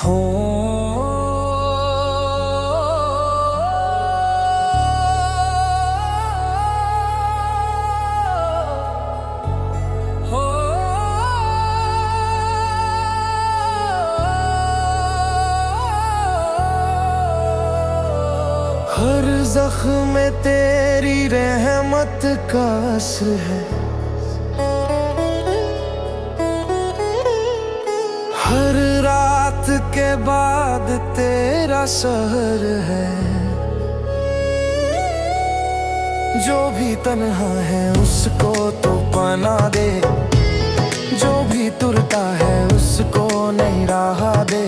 हो हर जख्म में तेरी रहमत का असर है, हर रात के बाद तेरा सहर है। जो भी तन्हा है उसको तू पना दे, जो भी तुरता है उसको नई राह दे।